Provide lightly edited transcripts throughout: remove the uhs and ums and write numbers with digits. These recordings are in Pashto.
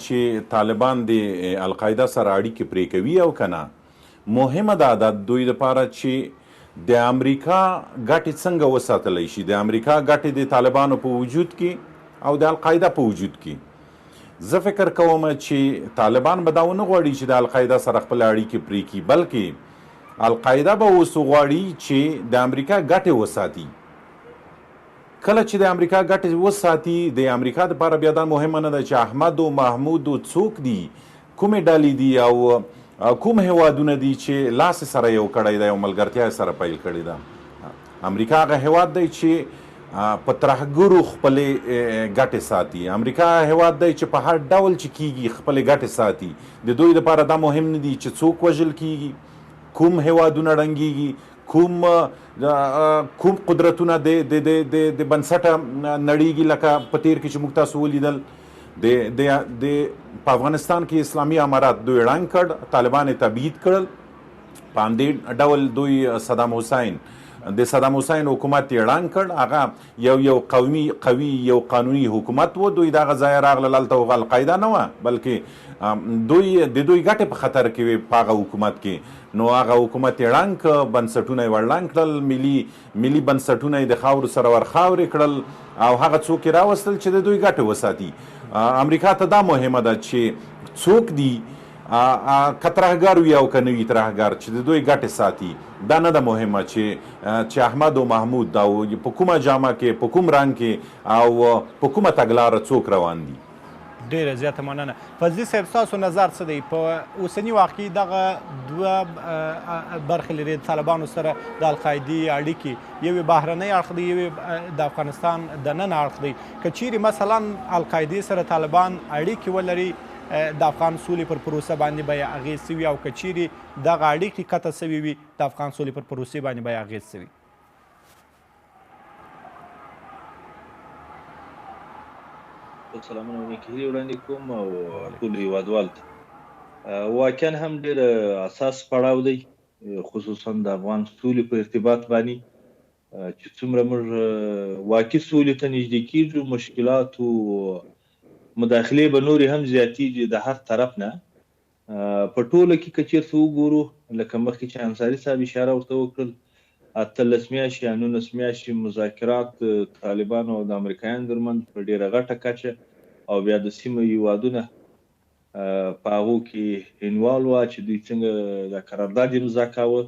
چې طالبان د القاعده سره اړیکې پرې کوي او که نه، مهمه ده د دوی دپاره چې د امریکا ګټې څنګه وساتلی شي، د امریکا ګټې د طالبانو په وجود کې او د القاعده په وجود کې. زه فکر کوم چې طالبان به دا ونه غواړي چې د القاعده سره خپل اړیکې پرې کړي، بلکې القاعده به اوس وغواړي چې د امریکا ګټې وساتي. کله چې د امریکا ګټې وساتي، د امریکا دپاره بیا دا مهمه نه ده چې احمد و محمود و څوک دي، کومې ډلې دي او کوم هیوادونه دي چې لاس سره یو کړی دی او ملګرتیا سره پیل کړې ده. امریکا هغه هیواد دی چې په ترهګرو خپلې ګټې ساتي. امریکا هیواد دی چې په هر ډول چې کیږي خپلې ګټې ساتي. د دوی دپاره دا مهم نه دي چې څوک وژل کیږي، کوم هیوادونه ړنګیږي، کوم قدرتونه د بنسټه نړیږي، لکه په تیر کې چې موږ تاسو ولیدل په افغانستان کې اسلامي امارات دوی ړنګ کړ، طالبان یې تبعید کړل. په همدې ډول دوی د صدام حسین حکومت یې ړنګ کړ. هغه یو قوي یو قانوني حکومت و. دوی دغه ځای راغلل، هلته القاعده نه وه، بلکې دوی د دوی ګټې په خطر کې وې په هغه حکومت کې. نو هغه حکومت یې ړنګ کړ، بنسټونه یې ور ړنګ کړل، ملي بنسټونه یې د خاورو سره ور خاورې کړل او هغه څوک یې راوستل چې د دوی ګټې وساتي. امریکا ته دا مهمه ده چې څوک دي، که ترهګر وي او که نه وي ترهګر، چې د دوی ګټې ساتي. دا نه ده مهمه چې احمد او محمود او په کومه جامه کې، په کوم رنګ کې او په کومه تګلاره څوک روان دي. ډیره زیاته مننه. فضلي صاحب، ستاسو نظر څه دی؟ په اوسني وخت کې دغه دوه برخې لري د طالبانو سره د القاعدې اړیکې، یو یې بهرنی اړخ دی، یو یې د افغانستان دننه اړخ دی. که چیرې مثلا القاعدې سره طالبان اړیکې ولري، د افغان سولې پر پروسه باندې به یې اغېز سوي، او که چیرې دغه اړیکې قطع سوي وي، د افغان سولې پر پروسې باندې به یې اغېز سوي. سلامونه ونیکهیلې وړاندې کوم او ټول هیوادوال ته. واقعا هم ډېر اساس پړاو دی، خصوصا د افغان سولې په ارتباط باندې، چې څومره موږ واقعي سولې ته نږدې کېږو، مشکلاتو مداخلې به نورې هم زیاتېږي د هر طرف نه. په ټوله کې که چېرته وګورو، لکه مخکې چې انصاري صاحب اشاره ورته وکړل، 18 میاشتې یا 19 میاشتې مذاکرات طالبانو او د امریکایانو ترمنځ په ډېره غټه کچه، او بیا د سیمې هیوادونه په هغو کې انوال وه چې دوی څنګه د قرارداد امضا کاوه.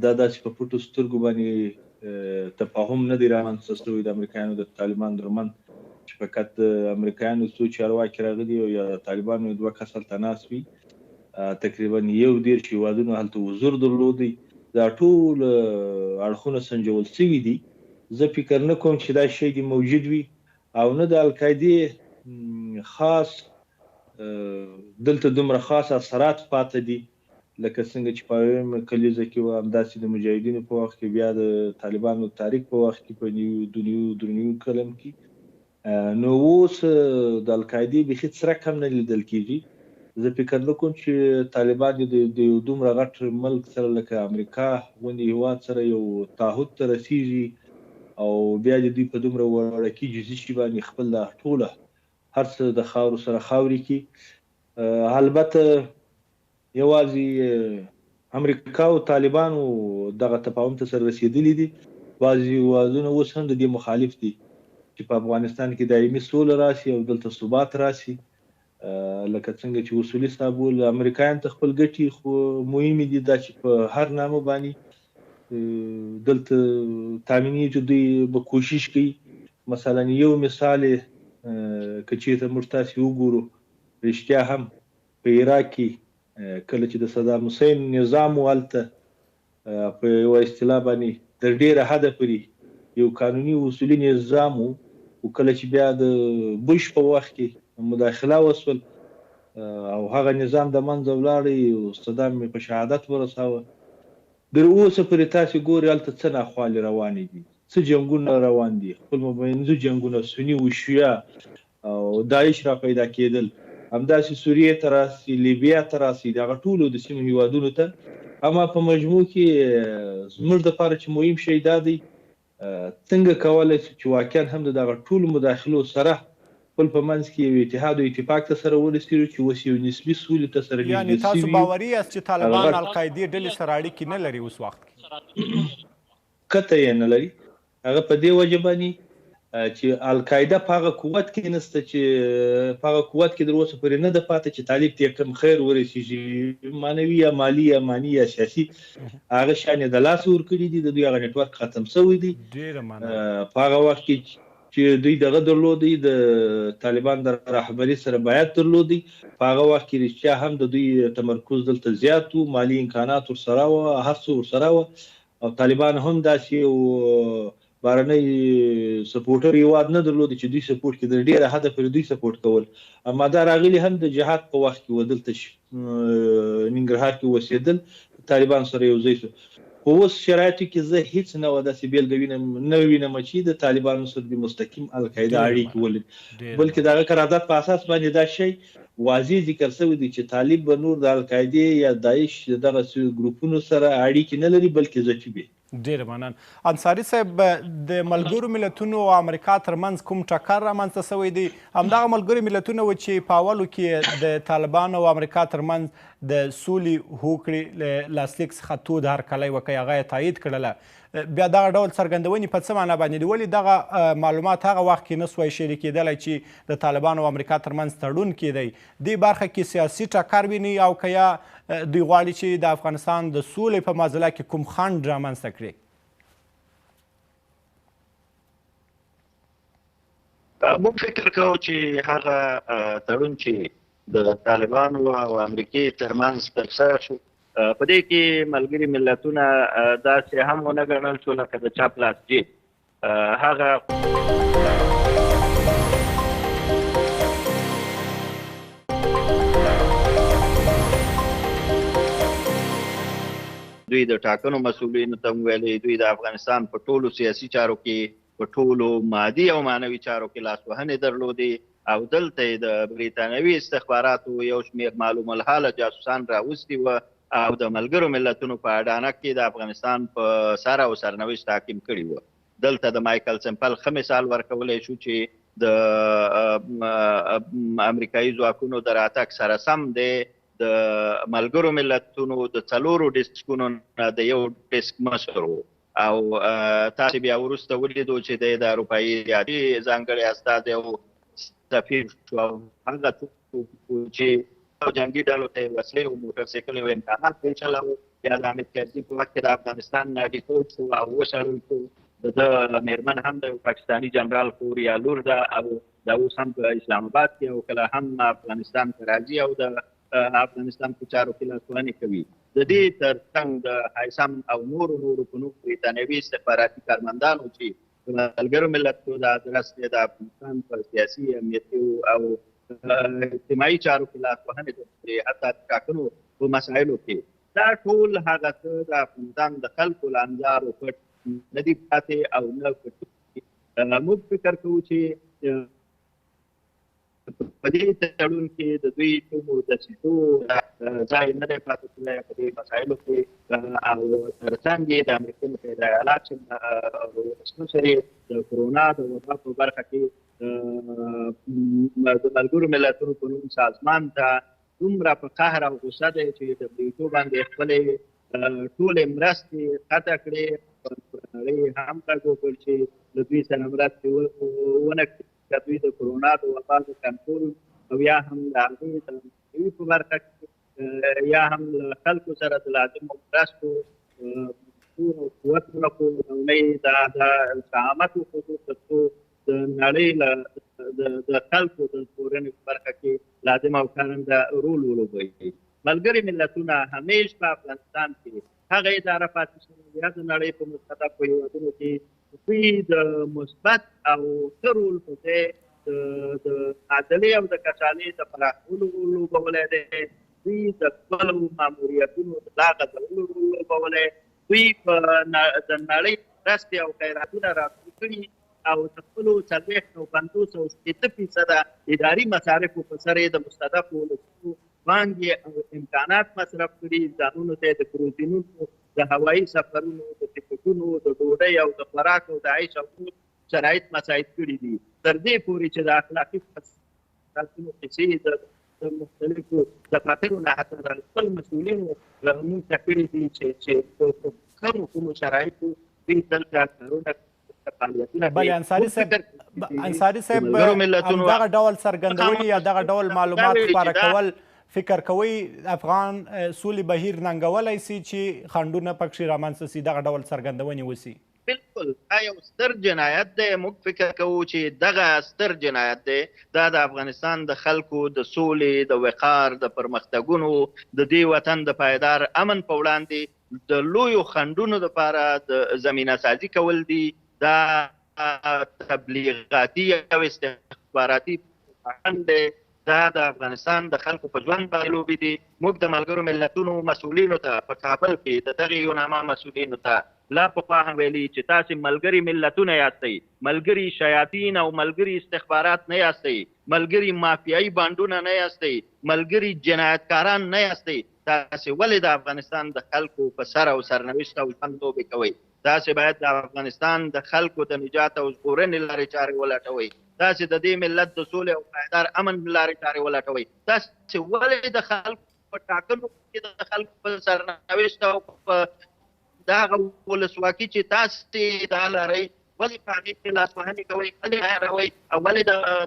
دا داسې په پټو سترګو باندې تفاهم نه دی رامنځته شوی د امریکایانو د طالبانو ترمنځ، چې فقط د امریکایانو څو چارواکي راغلي او یا د طالبانو 2 کس هلته ناست وي. تقریبا 21 هیوادونو هلته حضور درلودی. دا ټول اړخونه سنجول سوي دي. زه فکر نه کوم چې دا شی دې موجود وي، او نه د القاعدې خاص دلته دومره خاص اثرات پاته دي لکه څنګه چې په اویمه کلیزه کې وه، همداسې د مجاهدینو په وخت کې، بیا د طالبانو تاریخ په وخت کې په درنیو کلم کې. نو اوس د القاعدې بیخي څرک هم نه لیدل کېږي. زه فکر نه کوم چې طالبان د یو دومره غټ ملک سره لکه امریکا غوندې هیواد سره یو تعهد ته رسېږي، او بیا د دوی په دومره وړوکي جزي شي باندې خپل دا ټوله هر څه د خاورو سره خاورې کړي. البته یوازې امریکا او طالبانو دغه تفاهم ته سره رسېدلي دي. بعضې هیوادونه اوس هم د دې مخالف دي چې په افغانستان کې دایمي سوله راسي او دلته ثبات راسي. لکه څنګه چې اصولي صاحب وویل، امریکایان ته خپل ګټې خو مهمې دي، دا چې په هر نامه باندې دلته تامینېږي، دوی به کوشش کوي. مثلا یو مثال که چېرته موږ تاسې وګورو، رښتیا هم په عراق کې کله چې د صدام حسین نظام و، هلته په یوه اصطلاح باندې تر ډېره حده پورې یو قانوني اصولي نظام و، او کله چې بیا د بوش په وخت کې مداخله وسول او هغه نظام د منځه ولاړی او صدام په شهادت ورساوه. در اوسه پورې تاسې ګورئ هلته څه ناخوالې روانې دي، څه جنګونه روان دي، خپل مابینځو جنګونه، سني و شیعه او داعش را پیدا کېدل. همداسې سوریې ته راسي، لیبیا ته راسي، دغه ټولو د سیمو هیوادونو ته. اما په مجموع کې زموږ دپاره چې مهم شی دا دی، څنګه کولی شو چې واقعا هم د دغه ټولو مداخلو سره خپل په منځ کې یو اتحاد او اتفاق ته سره ورسېږو چې اوس یو نسبي سولې ته سره یعنې نږدې تاسو سوي باوري یاست چې طالبان القاعدې ډلې سره اړیکې نه لري اوس وخت کې؟ قطع یې نه لري. هغه په دې وجه باندې چې القاعده په هغه قوت کې نشته، چې په هغه قوت کې تر اوسه پورې نه ده پاتې چې طالب ته کوم خیر ورسېږي، معنوي یا مالي یا ماني یا سیاسي، هغه شیان یې د لاسه ورکړي دي، د دوی هغه نیټورک ختم شوی دی. په هغه وخت کې چې دوی دغه درلودی، د طالبان د رهبري سره باید درلودی، په هغه وخت کې رښتیا هم د دوی تمرکز دلته زیات و، مالي امکانات ورسره وه، هر څه ورسره وه، او طالبان هم داسې یو بهرنی سپورټر هېواد نه درلودی چې دوی سپورټ کړي، د ډېره حده پورې دوی سپورټ کول. اما دا راغلي هم د جهاد په وخت کې و، دلته ننګرهار کې اوسېدل، طالبان سره یو ځای شو. په اوس شرایطو کې زه هیڅ نه داسې بېلګه نه وینم چې د طالبانو سره د مستقیم القاعده اړیکې ولري، بلکې د هغه قرارداد په اساس باندې دا شی واضح ذکر شوی دی چې طالب به نور د القاعدې یا داعش دغه ګروپونو سره اړیکې نه لري، بلکې ذاتي وي. ډېر مننه. انصاري صاحب، د ملګرو ملتونو او امریکا ترمنځ کوم ټکر رامنځته شوی دی؟ همدغه ملګرو ملتونه و چې په اولو کې د طالبانو او امریکا ترمنځ د سولې هوکړې لاسلیک څخه تود هرکلی وکړی، هغه یې تایید کړله. بیا دغه ډول څرګندونې په څه معنا باندې دي؟ ولې دغه معلومات هغه وخت کې نه سوی شریک کېدلی چې د طالبانو او امریکا ترمنځ تړون کېدی؟ دې برخه کې سیاسي ټکر ویني او که یا دوی غواړي چې د افغانستان د سولې په معضله کې کوم خنډ رامنځته کړي؟ موږ فکر کوو چې هغه تړون چې د طالبانو او امریکې ترمنځ ترسره شو، په دې کې ملګري ملتونه داسې هم ونه ګڼل شو لکه د چا پلاس جیب. هغه دوی د ټاکنو مسؤلینو ته ویلي، دوی د افغانستان په ټولو سیاسي چارو کې، په ټولو مادي او معنوي چارو کې لاسوهنې درلودې، او دلته یې د بریتانوي استخباراتو یو شمېر معلوم الحاله جاسوسان راوستي وه او د ملګرو ملتونو په اډانه کې د افغانستان په سر او سرنوشت حاکم کړي وه. دلته د مایکل سمپل ښه مثال ورکولی شو چې د امریکایي ځواکونو د راتګ سره سم دی د ملګرو ملتونو د 4 ډیسکونو نه د یو ډیسک مشر و، او تاسې بیا وروسته ولیدو چې د اروپایي اتحادیې ځانګړی استازی او سفیر شو، او هغه څوک چې جنګي ډلو ته یې وسلې او موټرسایکل او امکانات پېچلاوه، بیا د حامد کرزي په وخت کې د افغانستان نه ډیپورټ شو او وشړل شو. د مېرمن هم د پاکستاني جنرال خور یا لور ده، او دا اوس هم په اسلام آباد کې او کله هم افغانستان ته راځي او د افغانستان په چارو کې لاسوهنې کوي. د دې تر څنګ د هایسم او نورو په نوم بریتانوي استخباراتي کارمندانو چې ملګرو ملتونو د ادرس د افغانستان په سیاسي، امنیتي او اجتماعي چارو کې لاسوهنې درلودې، حتی ټاکنو په مسایلو کې، دا ټول هغه څه د افغانستان د خلکو له انظارو پټ نه دي پاتې او نه پټېږي. موږ فکر کوو چې په دې تړون کې د دوی کومو دسیسو ځای نه دی پاتې شوی په دې مسایلو کې، او تر څنګ یې د امریکا متحده ایالات ولسمشر د کرونا د وبا په برخه کې د ملګرو ملتونو په نوم سازمان ته دومره په قهر او غوسه دی چې د بریټو باندې خپلې ټولې مرستې قطع کړې، نړۍ هم غږ وکړ چې له دوی سره مرستې ونه کړي، که دوی د کرونا د وبا د کنټرول او یا هم د هغې د مخنیوي په برخه کې یا هم له خلکو سره د لازمو مرستو قوت ونه کړو، او نه یې د زعامت وښودو تر څو د نړۍ د خلکو د ژغورنې په برخه کې لازم او کارنده رول ولوبوي. ملګري ملتونه همیش په افغانستان کې هغه اداره پاتې شوې یا د نړۍ په مختلفو هېوادونو کې دوی د مثبت او ښه رول په ځای د عدلې او د کچالۍ د پراخولو رول لوبولی دی، دوی د خپلو ماموریتونو د لا غځولو رول لوبولی، دوی په د نړۍ مرستې او خیراتونه راټول کړي او د خپلو 50% اداري مصارفو په سر یې د مستضعفو ولسونو پانګې او امکانات مصرف کړي، ځانونو ته د کروزینونو، د هوایي سفرونو، د ټکټونو، د ډوډۍ او د خوراک او د عیش او نور شرایط مساعد کړي دي. تر دې پورې چې د اخلاقي فسادونو کیسې د مختلفو دفاترو نه حتی د خپل مسؤلینو موږ ته کړي دي چې په کومو شرایطو دوی دلته کارونه بله انصاري صاحب همدغه ډول څرګندونې یا دغه ډول معلومات خپاره کول فکر کوئ افغان سولې بهیر ننګولی سي چې خنډونه پکښې رامنځته سي دغه ډول څرګندونې وسي؟ بالکل دا یو ستر جنایت دی. موږ فکر کوو چې دغه ستر جنایت دی دا د افغانستان د خلکو د سولې د وقار د پرمختګونو د دې وطن د پایدار امن په وړاندې د لویو خنډونو دپاره د زمینه سازي کول دي. دا تبلیغاتي او استخباراتي خنډ دی. دا د افغانستان د خلکو په ژوند باندې لوبې دي. موږ د ملګرو ملتونو مسؤلینو ته په کابل کې د دغې یوناما مسؤلینو ته لا پخوا هم ویلي چې تاسې ملګري ملتونه یاستئ، ملګري شیاطین او ملګري استخبارات نه یاستئ، ملګري مافیایي بانډونه نه یاستئ، ملګري جنایتکاران نه یاستئ. تاسې ولې د افغانستان د خلکو په سر او سرنوشت او ژوند لوبې کوئ؟ تاسې باید د افغانستان د خلکو د نجات او ژغورنې لارې چارې ولټوئ. تاسې د دې ملت د سولې او پایدار امن لارې چارې ولټوئ. تاسې ولې د خلکو په ټاکنو کې د خلکو په سرنوشت او په دغه ولسواکي چې تاسې دا لرئ ولې په هغې کې لاسوهنې کوئ، ولې هیروئ او ولې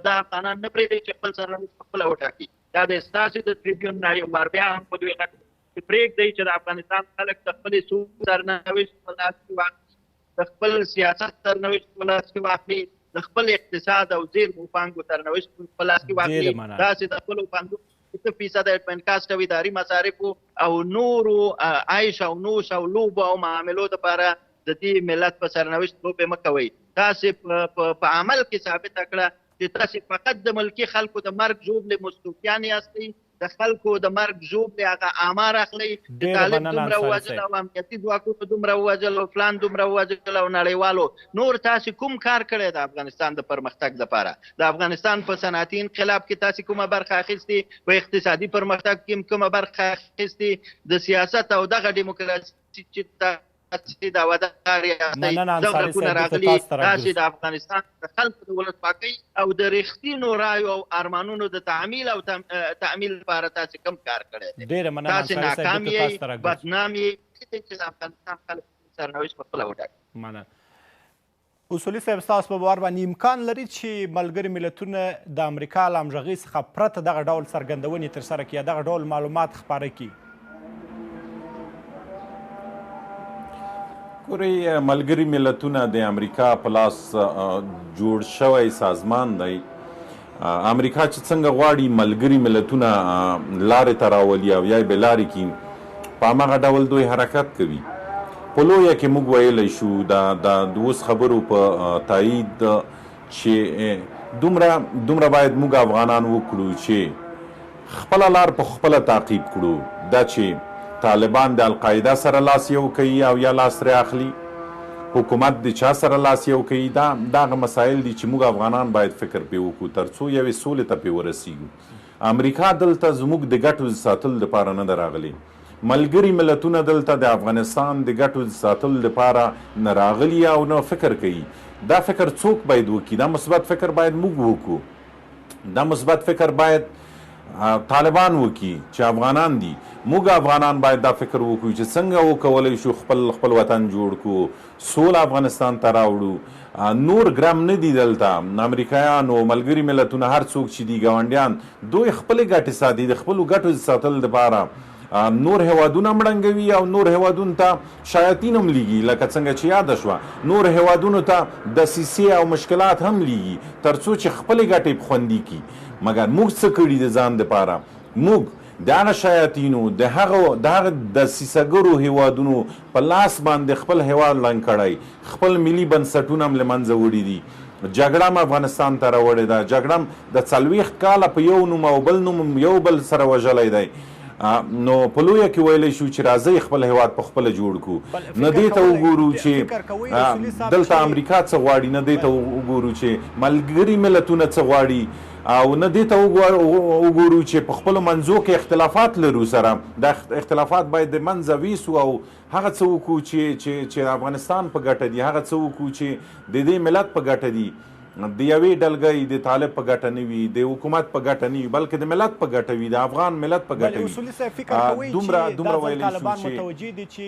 دا افغانان نه پرېږدئ چې خپل سرنوشت پخپله وټاکي؟ دا د ستاسې د ټریبیون نه یو بار بیا هم په دوی غږ چې پرېږدئ چې د افغانستان خلک د خپلې سولې سرنوشت په لاس کې واخلي، د خپل سیاست سرنوشت په لاس کې واخلي، د خپل اقتصاد او زیرمو پانګو سرنوشت په لاس کې واخلي. داسې د خپلو پانګو 8% انکاست او اداري مصارفو او نورو عیش او نوش او لوبو او معاملو دپاره د دې ملت په سرنوشت لوبې مه کوئ. تاسې په عمل کې ثابته کړه چې تاسې فقط د ملکي خلکو د مرګ ژوبلې مستوفیان یاستئ، د خلکو د مرګ ژوبلې هغه اعمار اخلئ چې طالب دومره ووژل او امنیتي ځواکونو دومره ووژل او فلان دومره ووژل او نړیوالو. نور تاسې کوم کار کړی د افغانستان د پرمختګ لپاره؟ د افغانستان په صنعتي انقلاب کې تاسې کومه برخه اخیستې؟ په اقتصادي پرمختګ کې کومه برخه اخیستې؟ د سیاست او دغه ډیموکراسي چې تاسې دا ودار یاستئ دغه ګونه راغلي، تاسې د افغانستان د خلکو د ولسواکۍ او د رښتینو رایو او ارمانونو د تعمیل او تأمیل لپاره تاسې کم کار کړی دی؟ تاسې ناکام یې، بدنام یې چې د افغانستان خلک سرنوشت پخپله وټاکي. مننه. اصولي صاحب ستاسو په باور باندې امکان لري چې ملګري ملتونه د امریکا له همغږۍ څخه پرته دغه ډول څرګندونې ترسره کړي یا دغه ډول معلومات خپاره کړي؟ ګورئ ملګري ملتونه د امریکا په لاس جوړ شوی سازمان دی. امریکا چې څنګه غواړي ملګري ملتونه لارې ته راولي او یا یې بې لارې کړي په هماغه ډول دوی حرکت کوي. په لویه کې موږ ویلی شو د اوس خبرو په تایید چې دومره باید موږ افغانان وکړو چې خپله لار په خپله تعقیب کړو. دا چې طالبان د القاعده سره لاس یو کوي او یا لاس ترې اخلي، حکومت د چا سره لاس یو کوي، دا هغه مسایل دي چې موږ افغانان باید فکر پرې وکړو تر څو یوې سولې ته پرې ورسیږو. امریکا دلته زموږ د ګټو ساتلو لپاره نه ده راغلې. ملګري ملتونه دلته د افغانستان د ګټو ساتلو لپاره نه راغلي او نه فکر کوي. دا فکر څوک باید وکړي؟ دا مثبت فکر باید موږ وکړو. دا مثبت فکر باید طالبان وکړي چې افغانان دي. موږ افغانان باید دا فکر وکړو چې څنګه وکولی شو خپل وطن جوړ کړو، سوله افغانستان ته راوړو. نور ګرم نه دي دلته. امریکایان او ملګري ملتونه هر څوک چې دي ګاونډیان دوی خپلې ګټې ساتي، د خپلو ګټو ساتلو دپاره نور هیوادونه مړنګوي او نور هیوادونو ته شیاطین هم لیږي. لکه څنګه چې یاده شوه نور هیوادونو ته دسیسې او مشکلات هم لیږي تر څو چې خپلې ګټې خوندي کړي. مګر موږ څه کړي د ځان دپاره؟ موږ د هغه شیاطینو د هغه دسیسهګرو هیوادونو په لاس باندې خپل هیواد لنګ کړی، خپل ملي بنسټونه هم له منځه وړي دي. جګړه هم افغانستان ته راوړې ده. جګړه هم د 40 کاله په یو نوم او بل نوم یو بل سره وژلی دی. نو په لویه کې ویلی شو چې راځئ خپل هیواد په خپله جوړ کړو. نه دې ته وګورو چې دلته امریکا څه غواړي، نه دې ته وګورو چې ملګري ملتونه څه غواړي، او نه دې ته وګورو چې په خپلو منځو کې اختلافات لرو سره. دا اختلافات باید د منځه ویسو او هغه څه وکړو چې افغانستان په ګټه دي، هغه څه وکړو چې د دې ملت په ګټه دي. د یوې ډلګۍ د طالب په ګټه نه وي، د حکومت په ګټه نه وي، بلکې د ملت په ګټه وي، د افغان ملت په ګټه وي. اصولي صاحب فکر کوئ چې دا ځل طالبان متوجه دي چې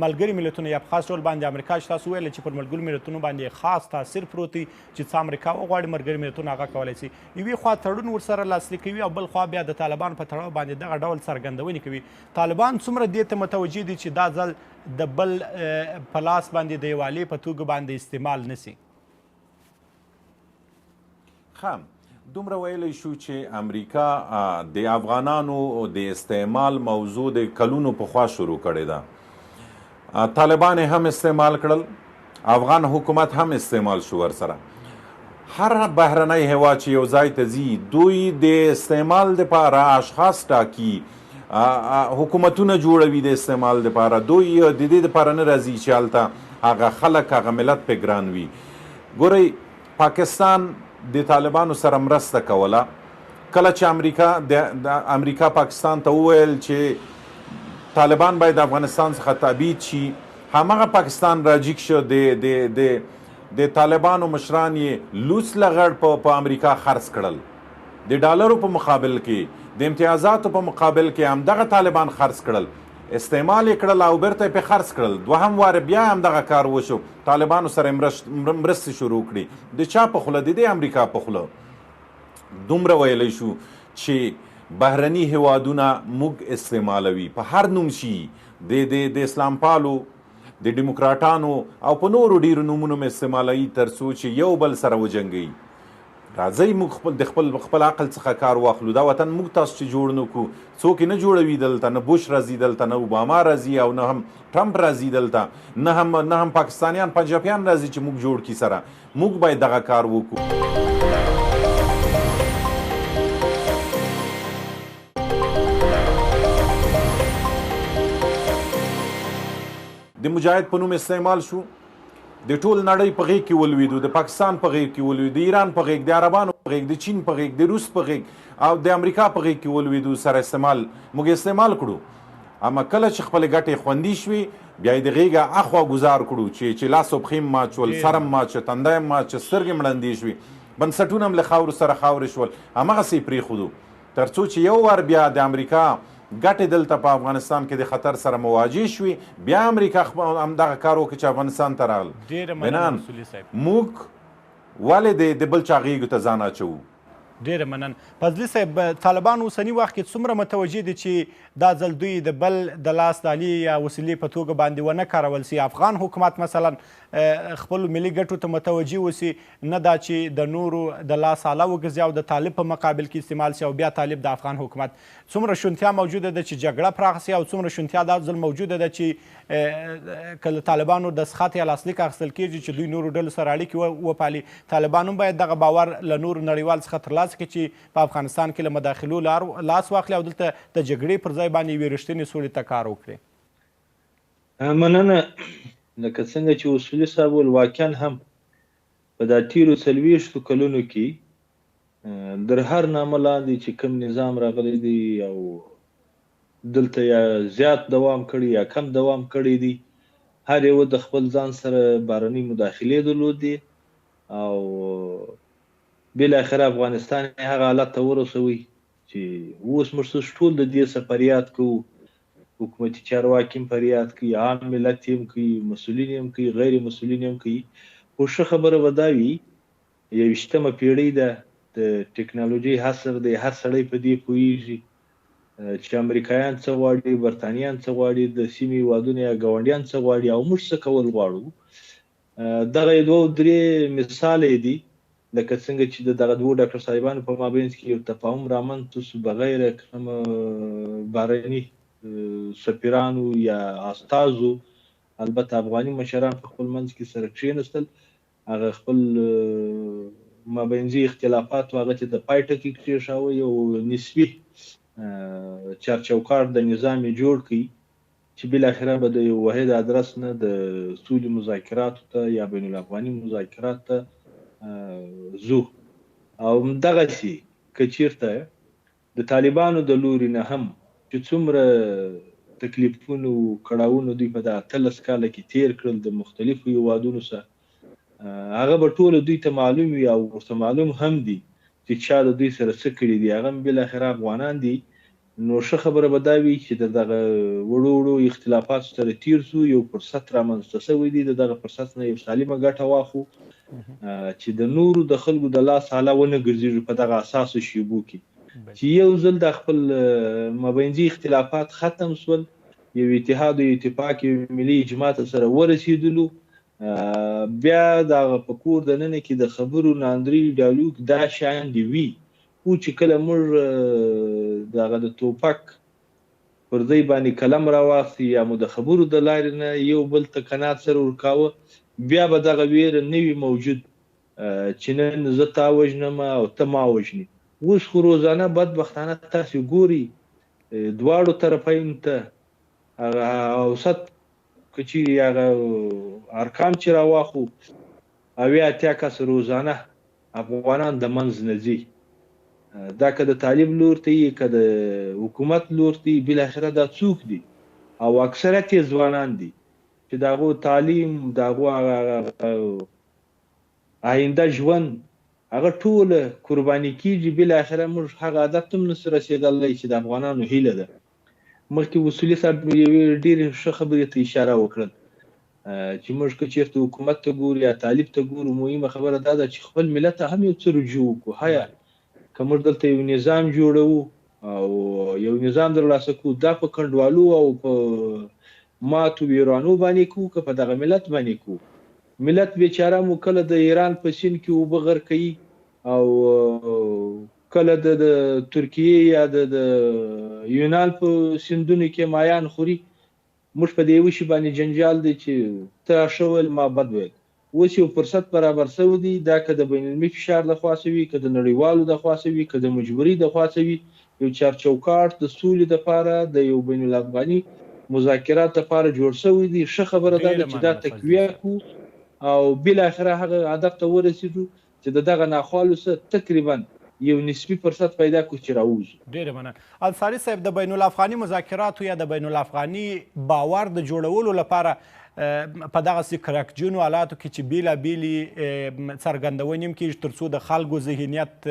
ملګري ملتونه یا په خاص ډول باندې امریکا چې تاسو ویل چې پر ملګرو ملتونو باندې خاص تاثیر پروت دی چې څه امریکا وغواړي ملګري ملتونه هغه کولی شي، یوې خوا تړون ورسره لاسلیک کوي او بل خوا بیا د طالبانو په تړاو باندې دغه ډول څرګندونې کوي. طالبان څومره دې ته متوجه دي چې دا ځل د بل په لاس باندې د یوالې په توګه باندې استعمال نسی؟ دومره ویلی شو چې امریکا د افغانانو د استعمال موضوع د کلونو پخوا شروع کړې ده. طالبان هم استعمال کړل، افغان حکومت هم استعمال شو ورسره. هر بهرنی هیواد چې یو ځای ته ځي دوی د استعمال دپاره اشخاص ټاکي، حکومتونه جوړوي د استعمال دپاره. دوی د دې دپاره نه راځي چې هلته هغه خلک هغه ملت پې ګران وي. ګورئ پاکستان د طالبانو سره مرسته کوله. کله چې امریکا پاکستان ته وویل چې طالبان باید افغانستان څخه تابعید شي، همغه پاکستان راجیک شو. د طالبانو مشران یې لوڅ لغړ په امریکا خرڅ کړل، د ډالرو په مقابل کې، د امتیازاتو په مقابل کې همدغه طالبان خرڅ کړل، استعمال یې کړل او بیرته یې پې خرڅ کړل. دوهم واره بیا همدغه کار وشو، طالبانو سره مرستې شروع کړي. د چا په خوله؟ د دې امریکا په خوله. دومره ویلی شو چې بهرني هیوادونه موږ استعمالوي، په هر نوم شي، د اسلامپالو، د ډيموکراتانو او په نورو ډیرو نومونو م استعمالوي تر څو چې یو بل سره وجنګوي. راځئ موږ د خپل عقل څخه کار واخلو. دا وطن موږ تاسو چې جوړ نه کړو، څوک یې نه جوړوي دلته، نه بوش راځي دلته، نه اوباما راځي او نه هم ټرمپ راځي دلته، نه هم پاکستانیان پنجابیان راځي چې موږ جوړ کړي سره. موږ باید دغه کار وکړو. د مجاهد په نوم استعمال شو، د ټول نړۍ په غیږ کې ولویدو، د پاکستان په غیږ کې ولویدو، د ایران په غیږ، د عربانو په غیږ، د چین په غیږ، د روس په غیږ او د امریکا په غیږ کې ولویدو. سره موږ استعمال کړو. اما کله چې خپل ګټې خوندي شوي بیا یې د غیږه اخوا گزار کړو چې لاس او پښې م مات شول، سر م مات شو، تنده م مات شو، سترګې مړندې شوې، بنسټونه هم له خاورو سره خاورې شول. همغسې یې پرېښودو تر څو چې یو وار بیا د امریکا ګټې دلته په افغانستان کې د خطر سره مواجه شوي، بیا امریکا همدغه کار وکړي چې افغانستان ته راغل. بنان موږ ولې د بل چا غېږو ته ځان اچوو؟ ډېره مننه. فضلي صاحب، طالبان اوسني وخت کې څومره متوجه دي چې دا ځل دوی د بل د لاس د آلې یا وسیلې په توګه باندې ونه کارول سي؟ افغان حکومت مثلا خپلو ملي ګټو ته متوجه اوسي، نه دا چې د نورو د لاس آله وګرځي او د طالب په مقابل کې استعمال سي او بیا طالب د افغان حکومت. څومره شونتیا موجوده ده چې جګړه پراخه سي او څومره شونتیا دا ځل موجوده ده چې که له طالبانو دستخط یا لاسلیک اخیستل کېږي چې دوی نورو ډلو سره اړیکې وپالي؟ طالبان هم باید دغه باور له نورو نړیوال څخه ترلاسه کړي چې په افغانستان کې له مداخلو لاس واخلي او دلته د جګړې پر ځای باندې یوې رښتینې سولې ته کار وکړي. مننه. لکه څنګه چې اصولي صاحب ویل، واقعا هم په دا تیرو 40 کلونو کې در هر نامه لاندې چې کوم نظام راغلی دی او دلته یا زیات دوام کړی یا کم دوام کړی دی، هر یو د خپل ځان سره بهرنۍ مداخلې درلودې او بالاخره افغانستان هغه حالت ته ورسوي چې اوس موږ ټول د دې څخه فریاد کوو. حکومتي چارواکي هم فریاد کوي، عام ملت هم کوي، مسؤلین هم کوي، غیر مسؤلین هم کوي. خو ښه خبره به دا وي، 21مه پیړۍ ده، د ټکنالوژۍ عصر دی، هر سړی په دې پوهېږي چې امریکایان څه غواړي، برتانیان څه غواړي، د سیمې هېوادونه یا ګاونډیان څه غواړي او موږ څه کول غواړو. دغه 2-3 مثال دي، لکه څنګه چې د دغه 2 ډاکټر صاحبانو په مابین کې یو تفاهم رامنځته شو بغیر کوم بهرني سفیرانو یا استازو. البته افغاني مشران په خپل منځ کې سره کښېنستل، هغه خپل مابینځي اختلافات هغه ته د پای ټکی کېښاوه، یو نسبي چارچوکاټ د نظام جوړ کړي چې بالاخره به د یو واحد ادرس نه د سولې مذاکراتو ته یا بین الافغاني مذاکرات ته ځو. او همدغسې که چېرته د طالبانو د لوري نه هم چې څومره تکلیفونو کړاوونو دوی په دا 13 کاله کې تیر کړل د مختلفو هیوادونو سره، هغه به ټوله دوی ته معلوم وي او ورته معلوم هم دي چې چا د دوی سره څه کړي دي، هغه هم بالاخره افغانان دي. نو ښه خبره به دا وي چې د دغه وړو وړو اختلافاتو سره تیر سو، یو فرصت رامنځته شوی دی، د دغه فرصت نه یو سالمه ګټه واخلو چې د نورو د خلکو د لاس حاله ونه ګرځېږي په دغه اساسو شیبو کې چې یو ځل د خپل مابینځي اختلافات ختم سول، یو اتحاد او اتفاق یو ملي اجماع ته سره ورسېدلو، بیا دغه په کور دننه کې د خبرو ناندري ډایلوګ دا شیان دي وي خو چې کله موږ دغه د توپک پر ځای باندې قلم راواخلي یا مو د خبرو د لارې نه یو بل ته قناعت سره ورکاوه، بیا به دغه ویره نه وي موجود چې نن زه تا وژنم او ته ما وژنې. اوس خو روزانه بدبختانه تاسې ګوري دواړو طرفینو ته هغه اوسط که چیرې هغه ارقام چې راواخلو 80 کس روزانه افغانان د منځ نه ځي. دا که د طالب لور ته یي که د حکومت لور ته یي، بالاخره دا څوک دي او اکثریت یې ځوانان دي چې د هغو تعلیم د هغو آینده ژوند هغه ټوله قرباني کیږي. بالاخره موږ هغه هدف ته هم نسو رسېدلی چې د افغانانو هیله ده. مخکې اصولي صاحب یوې ډېرې ښه خبرې ته اشاره وکړل چې موږ که چېرته حکومت ته ګورو یا طالب ته ګورو، مهمه خبره دا ده چې خپل ملت ته هم یو څه رجوع وکړو. هیا که موږ دلته یو نظام جوړوو او یو نظام درلاسه کړو، دا په کنډوالو او په ماتو ویرانو باندې کوو که په دغه ملت باندې کوو؟ ملت بیچاره مو کله د ایران په سیند کې اوبه غر کوي او کله د ترکیې یا د یونان په سیندونو کې مایان خوري. موږ په دې یو شي باندې جنجال دی چې ته ښه ویل ما بد ویل. اوس یو فرصت برابر شوی دی، دا که د بین المللي فشار د خوا وي که د نړیوالو د خوا وي که د مجبوري د خوا وي، یو چارچوکاټ د سولې دپاره د یو بین الافغاني مذاکرات لپاره جوړ شوی دی. ښه خبره دا ده چې دا تقویه کړو او بالاخره هغه هدف ته ورسېدو چې د دغه ناخوالو څخه تقریبا یو نسبي فرصت پیدا کړو چې راوځو. ډېره مننه. انصاري صاحب، د بین الافغاني مذاکراتو یا د بین الافغاني باور د جوړولو لپاره په دغسې کرکجنو حالاتو کې چې بېلابېلې څرګندونې هم کېږي تر څو د خلکو ذهنیت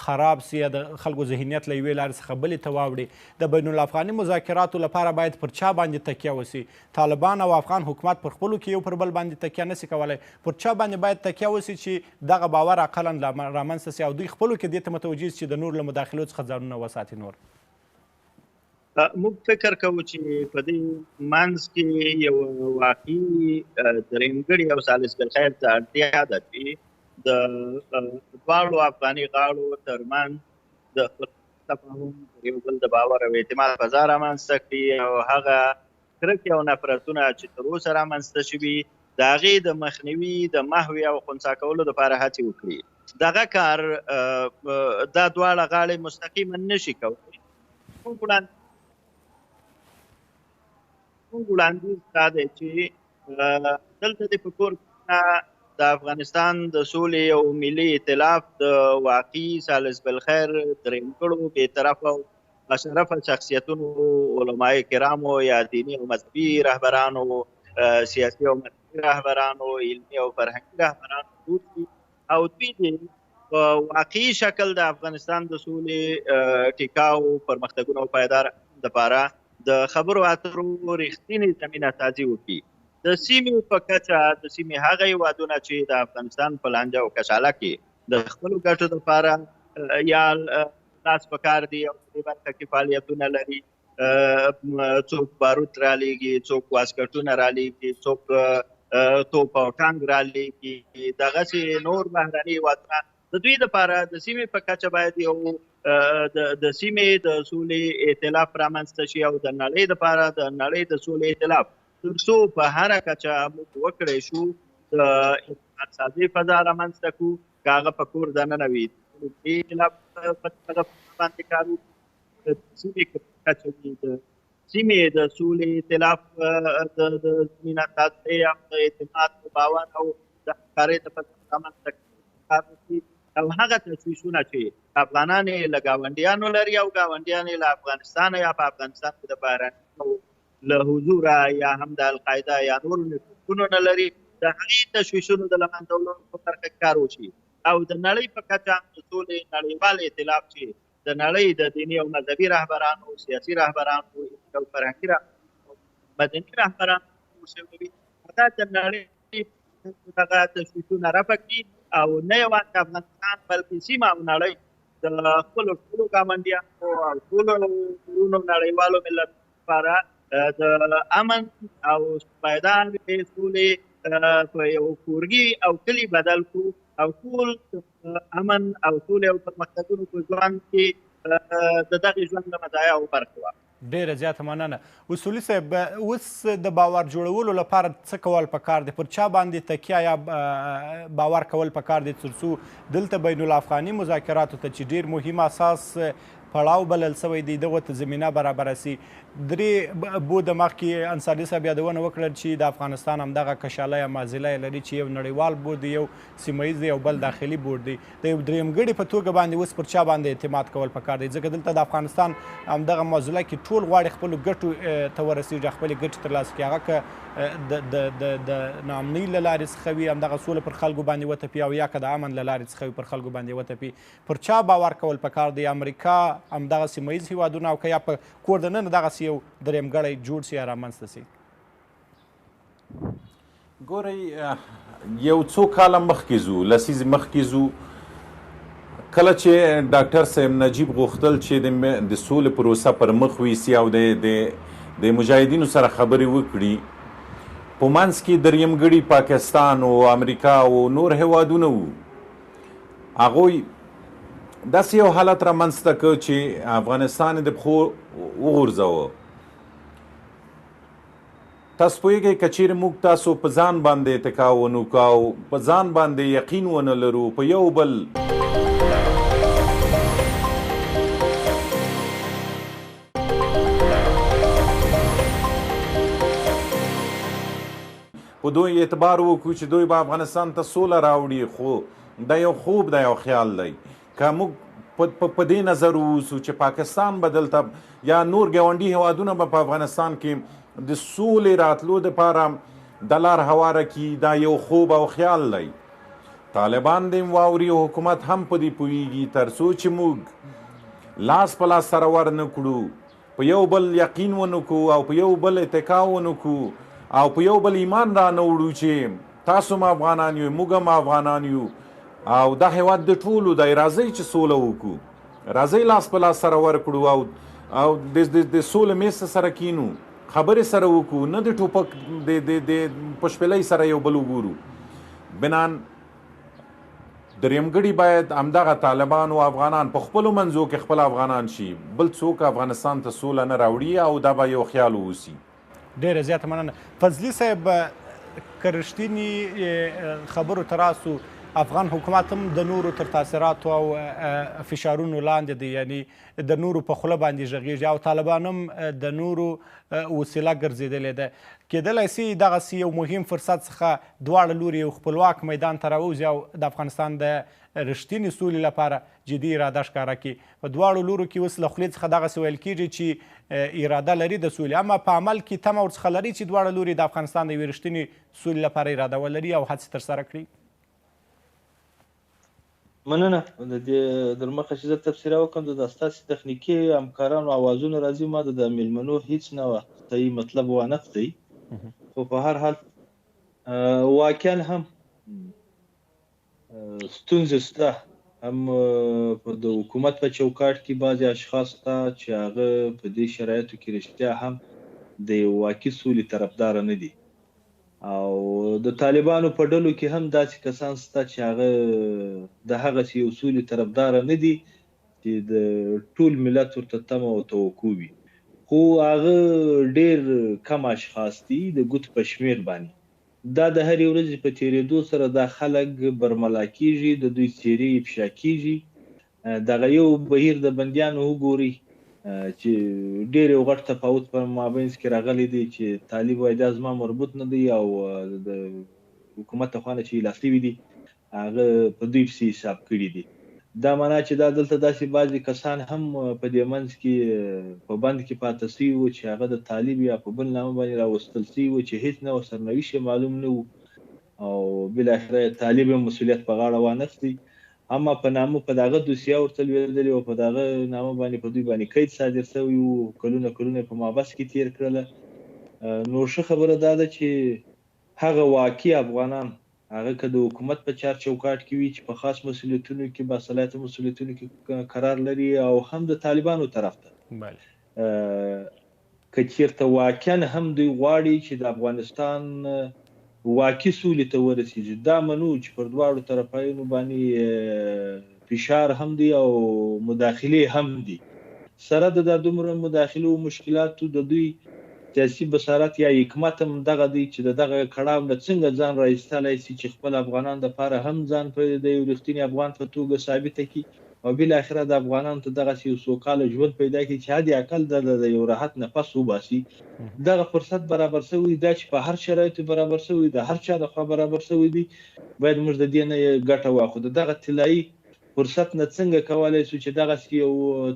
خراب سي یا د خلکو ذهنیت له یوې لارې څخه بلې ته واوړي، د بین الافغاني مذاکراتو لپاره باید پر چا باندې تکیه وسي؟ طالبان او افغان حکومت پر خپلو کې یو پر بل باندې تکیه نسي کولی، پر چا باندې باید تکیه وسي چې دغه باور اقلا رامنځته سي او دوی خپلو کې دې ته متوجه سي چې د نور له مداخلو څخه ځانونه وساتي؟ نور موږ فکر کوو چې په دې منځ کې یو واقعي درېمګړي او ثالث بالخیر ته اړتیا ده چې د دواړو افغاني غاړو ترمنځ د تفاهم، یو بل د باور او اعتماد فضا رامنځته کړي او هغه کرکې او نفرتونه چې تر اوسه رامنځته شوي د هغې د مخنیوي د محوې او خنثی کولو دپاره هڅې وکړي. دغه کار دا دواړه غاړې مستقیما نشي کولی. موږ وړاندیز دا دی چې دلته د فکر د افغانستان د سولې او ملي ائتلاف د واقعي ثالث بالخیر درېمګړو بېطرفه او اشرفه شخصیتونو، علماء کرامو یا دیني او مذهبي رهبرانو، سیاسي او مذهبي رهبرانو، علمي او فرهنګي رهبرانو موجود دي او دوی دې په واقعي شکل د افغانستان د سولې ټیکاو، پرمختګونو او پایدار دپاره د خبرو اترو رښتینې زمینه سازي وکړي. د سیمې په کچه د سیمې هغه هېوادونه چې د افغانستان په لانجه او کشاله کې د خپلو ګټو دپاره یا لاس په کار دي او په دې برخه کې فعالیتونه لري، څوک باروت رالیږي، څوک واسکټونه رالیږي، څوک توپ او ټانک رالیږي، دغسې نور بهرني هېوادونه د دوی دپاره د سیمې په کچه باید یو د سیمې د سولې ائتلاف رامنځته شي او د نړۍ دپاره د نړۍ د سولې ائتلاف تر څو په هره کچه موږ وکړی شو د اعتماد سازۍ فضا رامنځته کړو، که هغه په کور دننه وي ائتلاف باندې کار وکړو، د سیمې کچه وي د سیمې د سولې ائتلاف د زمینه سازۍ او د اعتماد باور او د همکارۍ د فضا رامنځته کار وکړي او هغه تشویشونه چې افغانان یې له ګاونډیانو لري او ګاونډیان یې له افغانستانه یا په افغانستان کې د بهرنیانو له حضوره یا هم د القاعده یا نورو نفوذونو نه لري، د هغې تشویشونو د له منځه وړلو په برخه کې کار وشي او د نړۍ په کچه هم د سولې نړیوال ائتلاف چې د نړۍ د دیني او مذهبي رهبرانو، سیاسي رهبرانو او فرهنګي رهبرانو، مدني رهبرانو شوي وي، هغه د نړۍ دغه تشویشونه رفع کړي او نه یوازې افغانستان بلکې سیمه او نړۍ د خپلو ټولو ګاونډیانو او ټولو ورونو نړیوالو ملتونو لپاره د امن او پایدارې سولې په یو کورګي او کلي بدل کړو او ټول امن او سولې او پرمختګونو په ژوند کې د دغې ژوند له مزایاو برخه واخلي. ډیره زیاته مننه. اصولي صاحب، اوس د باور جوړولو لپاره څه کول پکار دی؟ پر چا باندې تکیه یا باور کول پکار دی تر څو دلته بین الافغاني مذاکراتو ته چې ډیر مهم اساس پړاو بلل سوی دی دغه ته زمینه برابره سي؟ درې بوده مخکې انصاري صاحب یادونه وکړل چې د افغانستان همدغه کشاله یا مازله یې لري چې یو نړیوال بورډ دی، یو سیمه ییز دی، یو بل داخلي بورډ دی. د یو درېیمګړي په توګه باندې اوس پر چا باندې اعتماد کول پکار دی؟ ځکه دلته د افغانستان همدغه مازله کې ټول غواړي خپلو ګټو ته ورسېږي، خپلې ګټې ترلاسه کړي. هغه که د ناامنۍ له لارې څخه وي همدغه سوله پر خلکو باندې وتپي، او یا که د امن له لارې څخه وي پر خلکو باندې وتپي. پر چا باور کول پکار دی؟ امریکا، همدغه سیمه ییز هېوادونه، او که یا په کور دننه دغسې یو درېیمګړی جوړ سي یا رامنځته سي؟ ګورئ، یو څو کاله مخکې ځو، لسیزې مخکې ځو، کله چې ډاکټر صاحب نجیب غوښتل چې د سولې پروسه پر مخ ویسي او د مجاهدینو سره خبرې وکړي، په منځ کې درېیمګړي پاکستان او امریکا او نور هیوادونه وو. هغوی داسې یو حالت رامنځته کړ چې افغانستان د پښو وغورځوه. تاسو پوهېږئ که چیرې موږ تاسو په ځان باندې اتکا ونه کړو او په ځان باندې یقین ونه لرو، په یو بل په دوی اعتبار وکړو چې دوی به افغانستان ته سوله راوړي، خو دا یو خوب دی، یو خیال دی. که موږ په دې نظر واوسو چې پاکستان به دلته یا نور ګاونډي هیوادونه به په افغانستان کې د سولې راتلو دپاره د لار هواره کړي، دا یو خوب او خیال دی. طالبان دې واوري، حکومت هم په دې پوهېږي، تر څو چې موږ لاس په لاس سره ور نه کړو، په یو بل یقین ونه کړو او په یو بل اتکا ونه کړو او په یو بل ایمان را نه وړو چې تاسو هم افغانان یو، موږ هم افغانان یو او دا هیواد د ټولو دی، راځئ چې سوله وکړو، راځئ لاس په لاس سره ورکړو او د سولې میز سره کینو، خبرې سره وکړو، نه د ټوپک د پشپلۍ سره یو بل وګورو. بنان درېیمګړي باید همدغه طالبان او افغانان په خپلو منځو کې خپل افغانان شي، بل څوک افغانستان ته سوله نه راوړي او دا به یو خیال واوسي. ډېره زیاته مننه. فضلي صاحب، که رښتینې خبرو ته راسو، افغان حکومت هم د نورو تر تاثیراتو او فشارونو لاندې دی، یعنی د نورو په خوله باندې غږیږي، او طالبان هم د نورو وسیله ګرځېدلې ده. کېدلی سي دغسې یو مهم فرصت څخه دواړه لوري یو خپلواک میدان ته راوځي او د افغانستان د رښتینې سولې لپاره جدي اراده ښکاره کړي. په دواړو لورو کې اوس له خولې څخه دغسې ویل کېږي چې اراده لري د سولې، اما په عمل کې تمه ورڅخه لري چې دواړه لوري د افغانستان د یوې رښتینې سولې لپاره اراده ولري او هڅې ترسره کړي. مننه. د دې در مخه چې زه تبصره وکړم، د ستاسې تخنیکي همکارانو اوازونه راځي، ما د میلمنو هیڅ نه صحیح مطلب وانه ختی، خو په هر حال واقعا هم ستونزې شته، هم د حکومت په چوکاټ کې بعضې اشخاص شته چې هغه په دې شرایطو کې رښتیا هم د واقعي سولې طرفداره نه دي، او د طالبانو په ډلو کې هم داسې کسان شته چې هغه د هغسې یو سولې طرفداره نه دي چې د ټول ملت ورته تمه او توقع وي، خو هغه ډېر کم اشخاص دي د ګوتو په شمېر باندې. دا د هرې ورځې په تېرېدو سره دا خلک برملا کېږي، د دوی څېرې افشا کېږي. دغه یو بهیر د بندیانو وګورئ چې ډېر یو غټ تفاوت په مابینځ کې راغلی دی چې طالب وایي دا زما مربوط نه دی، او د حکومت لخوا نه چې اعلان شوي دي هغه په دوی پسې حساب کړي دي. دا معنا چې دا دلته داسې بعضې کسان هم په دې منځ کې په بند کې پاته سوي وو چې هغه د طالب یا په بل نامه باندې راوستل سوي وو چې هېڅ نه ورسره نویش معلوم نه وو، او بالاخره طالب مسؤلیت په غاړه وانخلي، اما په نامه په دغه دوسیه ورته لوېدلې او په دغه نامه باندې په دوی باندې قید صادر شوی و، کلونه په محبس کې تېر کړله. نو ښه خبره دا ده چې هغه واقعي افغانان هغه که د حکومت په چار چوکاټ کې وي چې په خاص مسؤلیتونو کې باصلاحیته مسؤلیتونو کې قرار لري او هم د طالبانو طرف ته که چېرته واقعا هم دوی غواړي چې د افغانستان واقعي سولې ته ورسېږي، دا منو چې پر دواړو طرفینو باندې فشار هم دی او مداخلې هم دي. سره د دومره مداخلو و مشکلاتو د دوی سیاسي بصارت یا حکمت هم دغه دی چې د دغه کړاو نه څنګه ځان راایستلی شي چې خپل افغانان دپاره هم ځان په د یو رښتیني افغان په توګه ثابته کړي او بالاخره د افغانانو ته دغسې یو سوکاله ژوند پیدا کړي چې حد اقل د یو راحت نفس وباسي. دغه فرصت برابر شوی دا چې په هر شرایطو برابر شوی د هر چا لخوا برابر شوی دی، باید موږ د دې نه ګټه واخلو. د دغه طلایي فرصت نه څنګه کولی شو چې دغسې یو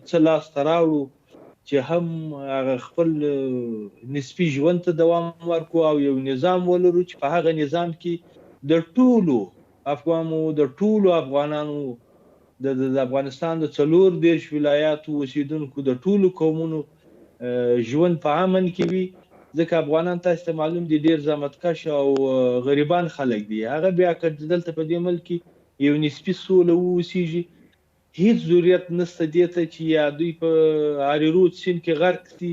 څه لاسته راوړو چې هم هغه خپل نسبي ژوند ته دوام ورکړو او یو نظام ولرو چې په هغه نظام کې د ټولو افغانانو د افغانستان د 34 ولایاتو اوسیدونکو د ټولو قومونو ژوند په امن کې وي، ځکه افغانان تاسو ته معلوم دي ډېر زحمتکش او غریبان خلک دي. هغه بیا که دلته په دې ملک کې یو نسبي سوله واوسیږي، هیڅ ضرورت نشته دې ته چې یا دوی په اریرود سیند کې غرق دي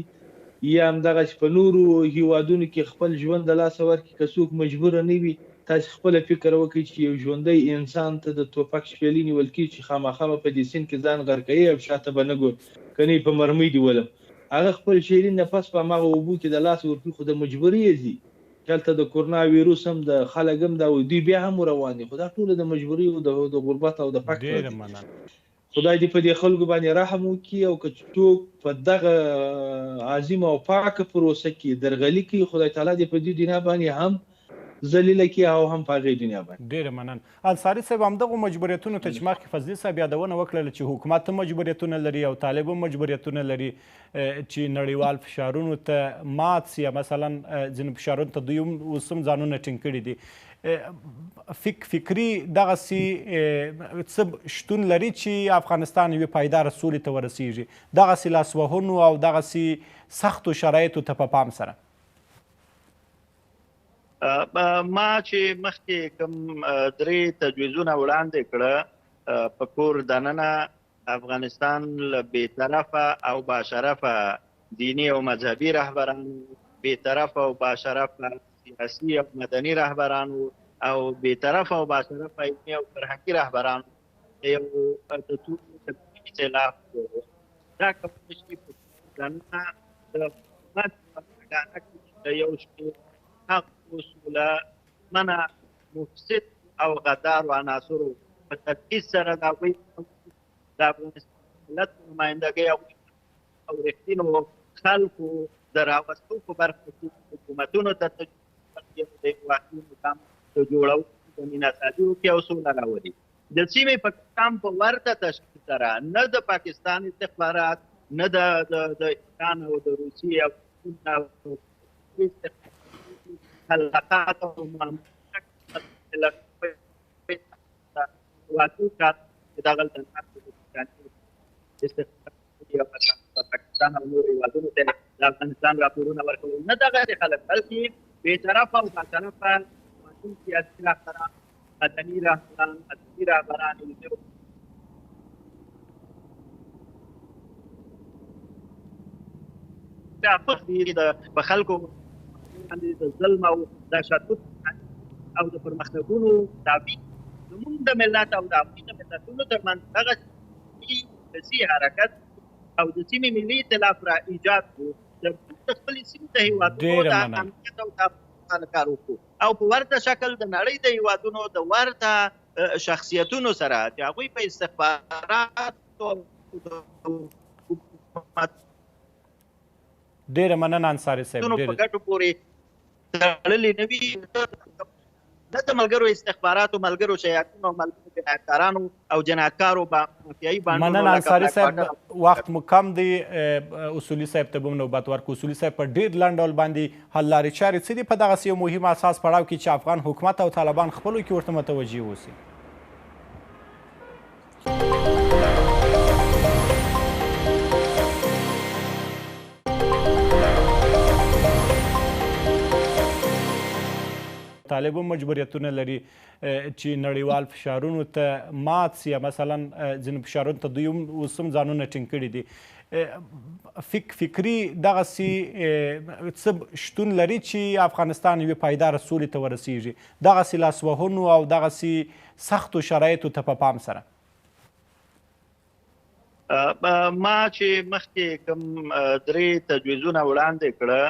یا همدغسې په نورو هیوادونو کې خپل ژوند د لاسه ورکړي. که څوک مجبوره نه وي، تاسې خپله فکر وکړئ چې یو ژوندی انسان ته د توپک شپېلۍ نیول کېږي چې خامخا به په دې سیند کې ځان غرقوي او شاته به نه ګوري، که نه په مرمۍ دې ولم. هغه خپل شیرین نفس په هماغه اوبو کې د لاسه ورکړي، خو د مجبورۍ ځي. هلته د کورونا ویروس هم د خلک هم دا دوی بیا هم روان دي، خو دا ټوله د مجبورۍ او د غربت او د فقر دي. خدای دې په دې خلکو باندې رحم وکړي او که څوک په دغه عظیمه او پاکه پروسه کې درغلي کوي، خدای تعالی دې په دې دنیا باندې هم ذلیله کړي او هم په هغې دنیا باندې. ډېره مننه. انصاري صاحب، همدغو مجبوریتونو ته چې مخکې فضلي صاحب یادونه وکړله چې حکومت هم مجبوریتونه لري او طالب هم مجبوریتونه لري چې نړیوال فشارونو ته مات سي، مثلا ځینو فشارونو ته دوی اوس هم ځانونه ټینګ کړي دي. فکري دغسې څه شتون لري چې افغانستان یوې پایداره سولې ته ورسیږي، دغسې لاسوهنو او دغسې سختو شرایطو ته په پام سره؟ ما چې مخکې کوم 3 تجویزونه وړاندې کړه، په کور دننه افغانستان له بېطرفه او باشرفه دیني او مذهبي رهبرانو، بېطرفه او باشرفه سیاسي او مدني رهبرانو او بېطرفه او باشرفه علمي او فرهنګي رهبرانو یو د ټولو اختلاف دا کولی شي په دننه د حکومت په ډانه کې یو شمېر حق اصوله منع مفسد او غدار و عناصرو په تدقیق سره د هغوی د افغانستان ملت نمایندګۍ او رښتینو خلکو د راوستو په برخه کې حکومتونو ته د واقعي مقام د جوړولو د میناسازي وکړي او سوله راولي. د سیمې پاکستان په ورته تشکیل سره نه د پاکستان استخبارات، نه د ایران او د روسیې او حلقات او پاکستان او نور هیوادونو ته د افغانستان راپورونه ورکول، نه دغه خلک بلکې بېطرفه او باطرفه سیاسي رهبران، مدني رهبران، ادبي رهبران په خلکو د ظلم او د تشدد او د پرمختګونو دعوي زموږ د ملت او د هغوی د ملتونو ترمنځ دغه سیاسي حرکت او د سیمې ملي ائتلاف را ایجاد کړو، د خپلې سیمې د هېوادونو د امنیت او د کار وکړو او په ورته شکل د نړۍ د هېوادونو د ورته شخصیتونو سره چې هغوی په استخباراتو ډېره مننه انصاري صاحب. په ګټو پورې تړلې نه وي، نه د ملګرو استخباراتو، ملګرو شیاطینو او ملګرو جنایتکارانو او جنایتکارو مافیایي بانډونو مننه انصاري صاحب، وخت مو کم دی. اصولي صاحب ته به هم نوبت ورکړو. اصولي صاحب، په ډېر لنډ ډول باندې حل لارې چارې څه دي په دغسې یو مهم اساس پړاو کې چې افغان حکومت او طالبان خپلو کې ورته متوجه اوسي؟ طالب هم مجبوریتونه لري چې نړیوال فشارونو ته مات سي، مثلا ځینو فشارونو ته دوی هم اوس هم ځانونه ټینګ کړي دي. فکري دغسې څه شتون لري چې افغانستان یوې پایداره سولې ته ورسیږي، دغسې لاسوهنو او دغسې سختو شرایطو ته په پام سره؟ ما چې مخکې کوم 3 تجویزونه وړاندې کړه،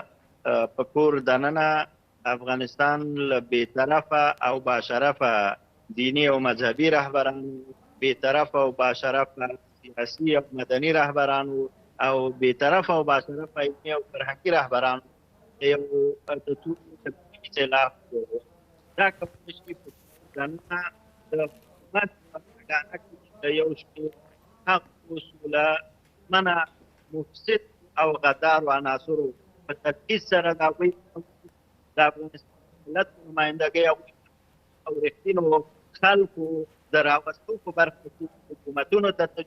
په کور دننه افغانستان له بېطرفه او باشرفه دینی او مذهبي رهبرانو، بېطرفه او باشرفه سیاسي او مدني رهبرانو او بېطرفه او باشرفه علمي او فرهنګي رهبرانو یو د ټولو اختلاف دا کولی شي په دننه د حکومت په ډانه کې د یو شمېر حق اصوله منع مفسد او غدارو عناصرو په ترکیز سره د هغوی د افغانستان ملت نمایندګۍ او رښتینو خلکو د راوستو په برخه کې حکومتونو ته د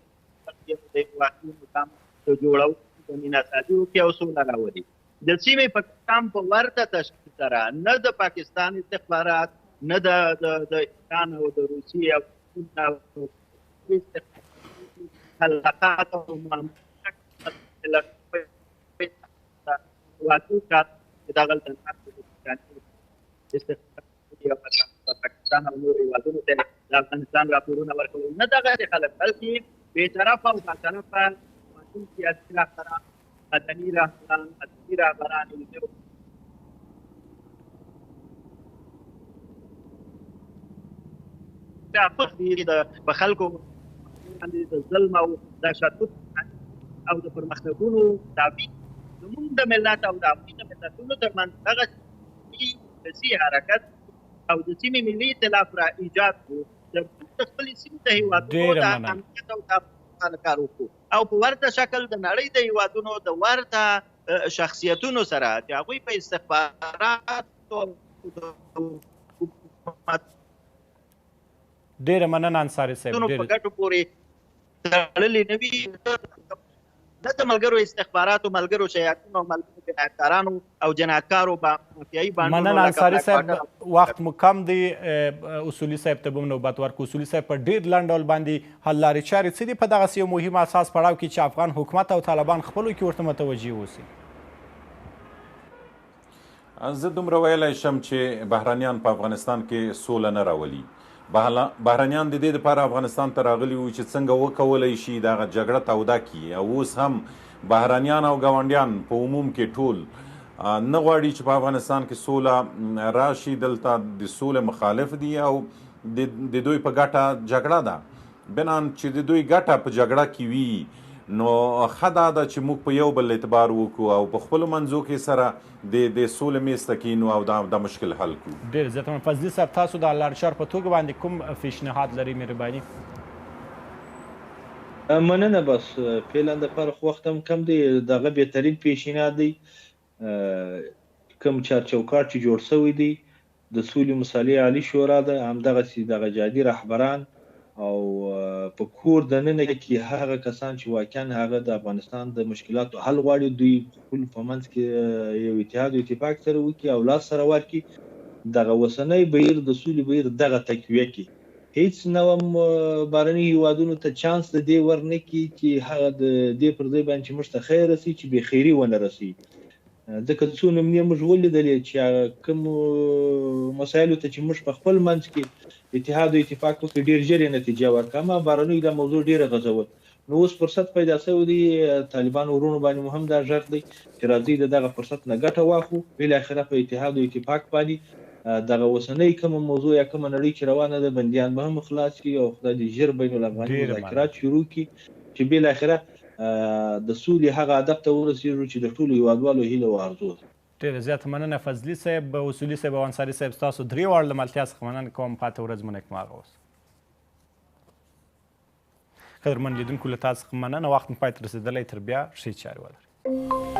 یو واقعي مقام د جوړولو په میناسازي وکړي او سوله راولي. د سیمې پاکستان په ورته تشکیل سره نه د پاکستان استخبارات، نه د ایران او د روسیې او حلقات او پاکستان او نورو هېوادونو ته د افغانستان راپورونه ورکول، نه دغه خلک بلکې بېطرفه او باطرفه سیاسي رهبران، مدني رهبران، ادبي رهبران په خلکو باندې د ظلم او د تشدد او د پرمختګونو دعوي زموږ د ملت او د هغوی د ملتونو ترمنځ دغه سیاسي حرکت او د سیمې ملي ائتلاف را ایجاد کړو، د خپلې سیمې د هېوادونو د امنیت او د کار وکړو او په ورته شکل د نړۍ د هېوادونو د ورته شخصیتونو سره چې هغوی په استخباراتو ډېره مننه انصاري صاحب. په ګټو پورې تړلې نه وي، نه د ملګرو استخباراتو، ملګرو شیاطینو او ملګرو جنایتکارانو او جنایتکارو مافیایي بانډونو. مننه انصاري صاحب، وخت مو کم دی. اصولي صاحب ته به هم نوبت ورکړو. اصولي صاحب، په ډېر لنډ ډول باندې حل لارې چارې څه دي په دغسې یو مهم اساس پړاو کې چې افغان حکومت او طالبان خپلو کې ورته متوجه اوسي؟ زه دومره ویلی شم چې بهرنیان په افغانستان کې سوله نه راولي. بهرنیان د دې لپاره افغانستان ته راغلي وو چې څنګه وکولی شي دغه جګړه توده کړي، او اوس هم بهرنیان او ګاونډیان په عموم کې ټول نه غواړي چې په افغانستان کې سوله راشي. دلته د سولې مخالف دي او د دوی په ګټه جګړه ده. بنان چې د دوی ګټه په جګړه کې وي، نو ښه دا ده چې موږ په یو بل اعتبار وکړو او په خپلو منځو کې سره د سولې میز ته کښېنو او دا مشکل حل کړو. ډېر زیات مننه. فضلي صاحب، تاسو د حل لارې چارو په توګه باندې کوم پیشنهاد لرئ؟ مهرباني. مننه. بس فعلا دپاره خو وخت هم کم دی. دغه بهترین پیشنهاد دی کوم چارچوکاټ چې جوړ شوی دی د سولې مصالحې عالي شورا ده، همدغسې دغه جادي رهبران او په کور دننه کې هغه کسان چې واقعا هغه د افغانستان د مشکلاتو حل غواړي، دوی خپل په منځ کې یو اتحاد او اتفاق سره وکړي او لاس سره ورکړي، دغه اوسنی بهیر د سولې بهیر دغه تقویه کړي. هیڅ نه هم بهرني هېوادونو ته چانس د دې ورنه کړي چې هغه د دې پر ځای باندې چې موږ ته خیر رسي چې بې خیري ونه رسي. ځکه څو نمونې موږ ولیدلې چې کومو مسایلو ته چې موږ په خپل منځ کې اتحاد او اتفاق وکړي ډېر ژر یې نتیجه ورکړه، اما بهرنیو دا موضوع ډېره غځول. نو اوس فرصت پیدا شوی دی، طالبان ورونو باندې مو هم دا غږ دی چې راځئ د دغه فرصت نه ګټه واخلو، بالاخره په اتحاد او اتفاق باندې دغه اوسنۍ کومه موضوع یا کومه نړۍ چې روانه ده بندیان به هم خلاص کړي او خدای دې ژر بین الافغاني مذاکرات شروع کړي چې بالاخره د سولې هغه هدف ته ورسېږو چې د ټولو هېوادوالو هیله او ارزو ده. ډېره زیاته مننه فضلي صاحب، اصولي صاحب او انصاري صاحب، ستاسو درې واړو له ملتیا څخه مننه کوم. پاته ورځ مو نیکمرغه اوسه. قدرمن لیدونکو له تاسو څخه مننه، وخت مو پای ته رسېدلی، تر بیا ښې چارې ولرئ.